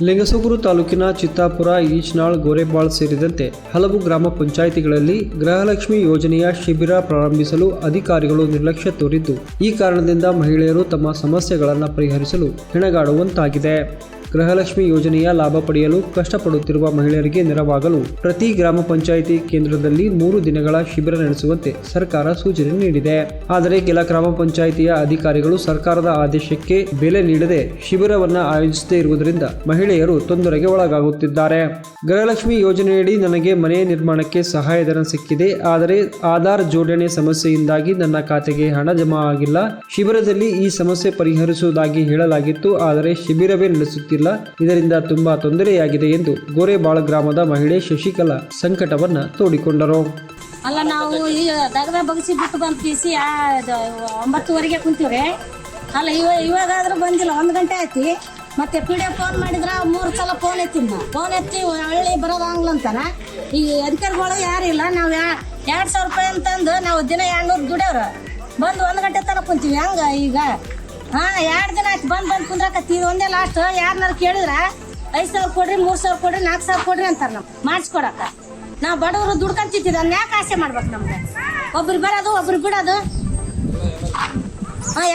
ಲಿಂಗಸೂಗೂರು ತಾಲೂಕಿನ ಚಿತ್ತಾಪುರ, ಈಚನಾಳ್, ಗೋರೆಬಾಳ್ ಸೇರಿದಂತೆ ಹಲವು ಗ್ರಾಮ ಪಂಚಾಯಿತಿಗಳಲ್ಲಿ ಗೃಹಲಕ್ಷ್ಮಿ ಯೋಜನೆಯ ಶಿಬಿರ ಪ್ರಾರಂಭಿಸಲು ಅಧಿಕಾರಿಗಳು ನಿರ್ಲಕ್ಷ್ಯ ತೋರಿದ್ದು, ಈ ಕಾರಣದಿಂದ ಮಹಿಳೆಯರು ತಮ್ಮ ಸಮಸ್ಯೆಗಳನ್ನು ಪರಿಹರಿಸಲು ಹೆಣಗಾಡುವಂತಾಗಿದೆ. ಗೃಹಲಕ್ಷ್ಮಿ ಯೋಜನೆಯ ಲಾಭ ಪಡೆಯಲು ಕಷ್ಟಪಡುತ್ತಿರುವ ಮಹಿಳೆಯರಿಗೆ ನೆರವಾಗಲು ಪ್ರತಿ ಗ್ರಾಮ ಪಂಚಾಯಿತಿ ಕೇಂದ್ರದಲ್ಲಿ 3 ದಿನಗಳ ಶಿಬಿರ ನಡೆಸುವಂತೆ ಸರ್ಕಾರ ಸೂಚನೆ ನೀಡಿದೆ. ಆದರೆ ಕೆಲ ಗ್ರಾಮ ಪಂಚಾಯಿತಿಯ ಅಧಿಕಾರಿಗಳು ಸರ್ಕಾರದ ಆದೇಶಕ್ಕೆ ಬೆಲೆ ನೀಡದೆ ಶಿಬಿರವನ್ನು ಆಯೋಜಿಸದೇ ಇರುವುದರಿಂದ ಮಹಿಳೆಯರು ತೊಂದರೆಗೆ ಒಳಗಾಗುತ್ತಿದ್ದಾರೆ. ಗೃಹಲಕ್ಷ್ಮಿ ಯೋಜನೆಯಡಿ ನನಗೆ ಮನೆ ನಿರ್ಮಾಣಕ್ಕೆ ಸಹಾಯಧನ ಸಿಕ್ಕಿದೆ, ಆದರೆ ಆಧಾರ್ ಜೋಡಣೆ ಸಮಸ್ಯೆಯಿಂದಾಗಿ ನನ್ನ ಖಾತೆಗೆ ಹಣ ಜಮಾ ಆಗಿಲ್ಲ. ಶಿಬಿರದಲ್ಲಿ ಈ ಸಮಸ್ಯೆ ಪರಿಹರಿಸುವುದಾಗಿ ಹೇಳಲಾಗಿತ್ತು, ಆದರೆ ಶಿಬಿರವೇ ನಡೆಸುತ್ತಿಲ್ಲ. ಇದರಿಂದ ತುಂಬಾ ತೊಂದರೆಯಾಗಿದೆ ಎಂದು ಗೋರೆಬಾಳ್ ಗ್ರಾಮದ ಮಹಿಳೆ ಶಶಿಕಲಾ ಸಂಕಟವನ್ನ ತೋಡಿಕೊಂಡರು. ಅಲ್ಲ, ನಾವು ಈ ದಗದ ಬಗ್ಸಿ ಬಿಟ್ಟು ಬಂದು ಪಿಸಿ 9:30 ಕುಂತೀವ್ರಿ. ಅಲ್ಲ, ಇವಾಗಾದ್ರೂ ಬಂದಿಲ್ಲ, 1 ಗಂಟೆ ಆಯ್ತಿ. ಮತ್ತೆ ಪಿಡಿಎ ಫೋನ್ ಮಾಡಿದ್ರ 3 ಸಲ ಫೋನ್ ಎತ್ತಿನ ಫೋನ್ ಎತ್ತಿ ಹಳ್ಳಿ ಬರೋದಂಗ್ಲಂತಾನ. ಈ ಅಧಿಕಾರಿಗಳು ಯಾರಿಲ್ಲ. ನಾವು 2,000 ರೂಪಾಯಿ ಅಂತಂದು ನಾವು ದಿನ 200 ದುಡಿಯವ್ರು ಬಂದು 1 ಗಂಟೆ ತನಕ ಕುಂತೀವಿ. ಹಂಗ ಈಗ 2 ದಿನ ಆಯ್ತು ಬಂದು ಕುಂದ್ರಾಕತ್ತಿ. ಒಂದೇ ಲಾಸ್ಟ್ ಯಾರನ್ನಾರು ಕೇಳಿದ್ರ 5,000 ಕೊಡ್ರಿ, 3,000 ಕೊಡ್ರಿ, 4,000 ಕೊಡ್ರಿ ಅಂತಾರ. ನಾವು ಮಾಡಿಸ್ಕೊಡಕ ನಾವು ಬಡವರು ದುಡ್ಕೊಂತಿದ್ದೀವಿ. ಅದನ್ನ ಯಾಕೆ ಆಸೆ ಮಾಡ್ಬೇಕು? ನಮ್ಗೆ ಒಬ್ರು ಬರೋದು ಒಬ್ರು ಬಿಡೋದು,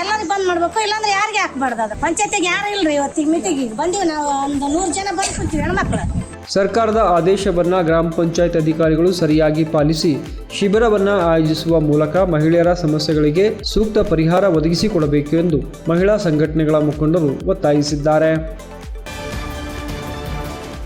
ಎಲ್ಲರಿಗೂ ಬಂದ್ ಮಾಡ್ಬೇಕು. ಇಲ್ಲಾಂದ್ರೆ ಯಾರಿಗೆ ಹಾಕ್ಬಾರ್ದು. ಅದು ಪಂಚಾಯತಿಗೆ ಯಾರು ಇಲ್ರಿ. ಇವತ್ತಿಗೆ ಮೀಟಿಂಗಿಗೆ ಬಂದೀವಿ ನಾವು, ಒಂದು 100 ಜನ ಬಂದು ಕೂತೀವಿ ಹೆಣ್ಮಕ್ಳು. ಸರ್ಕಾರದ ಆದೇಶವನ್ನ ಗ್ರಾಮ ಪಂಚಾಯತ್ ಅಧಿಕಾರಿಗಳು ಸರಿಯಾಗಿ ಪಾಲಿಸಿ ಶಿಬಿರವನ್ನ ಆಯೋಜಿಸುವ ಮೂಲಕ ಮಹಿಳೆಯರ ಸಮಸ್ಯೆಗಳಿಗೆ ಸೂಕ್ತ ಪರಿಹಾರ ಒದಗಿಸಿಕೊಡಬೇಕು ಎಂದು ಮಹಿಳಾ ಸಂಘಟನೆಗಳ ಮುಖಂಡರು ಒತ್ತಾಯಿಸಿದ್ದಾರೆ.